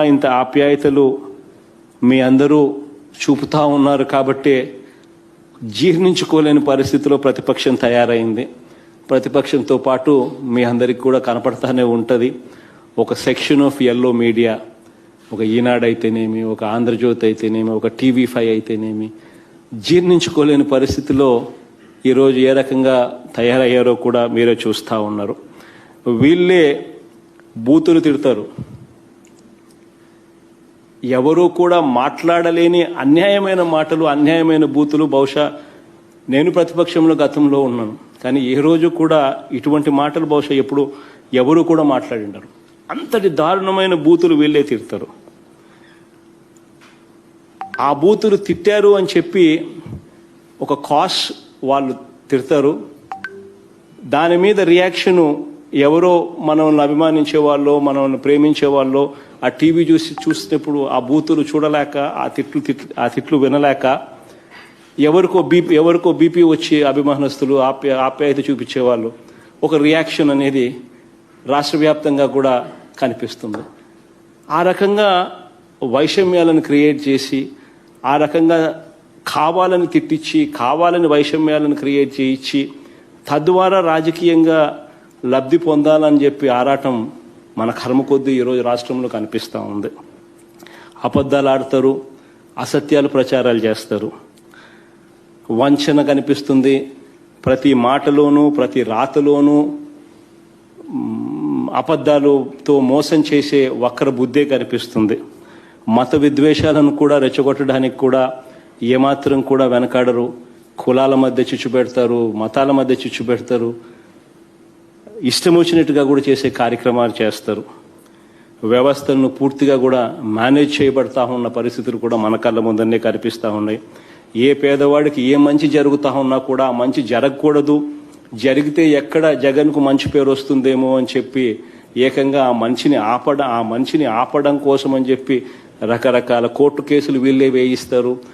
ఇంత ఆప్యాయతలు మీ అందరూ చూపుతా ఉన్నారు కాబట్టి జీర్ణించుకోలేని పరిస్థితిలో ప్రతిపక్షం తయారైంది. ప్రతిపక్షంతో పాటు మీ అందరికీ కూడా కనపడతానే ఉంటుంది. ఒక సెక్షన్ ఆఫ్ ఎల్లో మీడియా, ఒక ఈనాడు అయితేనేమి, ఒక ఆంధ్రజ్యోతి అయితేనేమి, ఒక టీవీ5 అయితేనేమి, జీర్ణించుకోలేని పరిస్థితిలో ఈరోజు ఏ రకంగా తయారయ్యారో కూడా మీరే చూస్తూ ఉన్నారు. వీళ్ళే బూతులు తిడతారు. ఎవరూ కూడా మాట్లాడలేని అన్యాయమైన మాటలు, అన్యాయమైన బూతులు. బహుశా నేను ప్రతిపక్షంలో గతంలో ఉన్నాను, కానీ ఏ రోజు కూడా ఇటువంటి మాటలు బహుశా ఎప్పుడు ఎవరు కూడా మాట్లాడిండరు. అంతటి దారుణమైన బూతులు వీళ్ళే తిడతారు. ఆ బూతులు తిట్టారు అని చెప్పి ఒక కాస్ వాళ్ళు తిడతారు. దాని మీద రియాక్షను ఎవరో మనల్ని అభిమానించే వాళ్ళు, మనల్ని ప్రేమించే వాళ్ళు ఆ టీవీ చూసినప్పుడు ఆ బూతులు చూడలేక, ఆ తిట్లు వినలేక ఎవరికో బీపీ వచ్చి అభిమానస్తులు ఆప్యాయత చూపించేవాళ్ళు ఒక రియాక్షన్ అనేది రాష్ట్ర వ్యాప్తంగా కూడా కనిపిస్తుంది. ఆ రకంగా వైషమ్యాలను క్రియేట్ చేసి, ఆ రకంగా కావాలని తిట్టించి, కావాలని వైషమ్యాలను క్రియేట్ చేయించి, తద్వారా రాజకీయంగా లబ్ధి పొందాలని చెప్పి ఆరాటం మన కర్మ కొద్దీ ఈరోజు రాష్ట్రంలో కనిపిస్తూ ఉంది. అబద్ధాలు ఆడతారు, అసత్యాలు ప్రచారాలు చేస్తారు, వంచన కనిపిస్తుంది. ప్రతి మాటలోనూ, ప్రతి రాతలోనూ అబద్ధాలతో మోసం చేసే వక్ర బుద్ధే కనిపిస్తుంది. మత విద్వేషాలను కూడా రెచ్చగొట్టడానికి కూడా ఏమాత్రం కూడా వెనకాడరు. కులాల మధ్య చిచ్చు పెడతారు, మతాల మధ్య చిచ్చు పెడతారు, ఇష్టం వచ్చినట్టుగా కూడా చేసే కార్యక్రమాలు చేస్తారు. వ్యవస్థలను పూర్తిగా కూడా మేనేజ్ చేయబడతా ఉన్న పరిస్థితులు కూడా మన కళ్ళ ముందరనే కనిపిస్తూ ఉన్నాయి. ఏ పేదవాడికి ఏ మంచి జరుగుతూ ఉన్నా కూడా ఆ మంచి జరగకూడదు, జరిగితే ఎక్కడ జగన్కు మంచి పేరు వస్తుందేమో అని చెప్పి ఏకంగా ఆ మంచిని ఆపడం కోసం అని చెప్పి రకరకాల కోర్టు కేసులు వీళ్ళే వేయిస్తారు.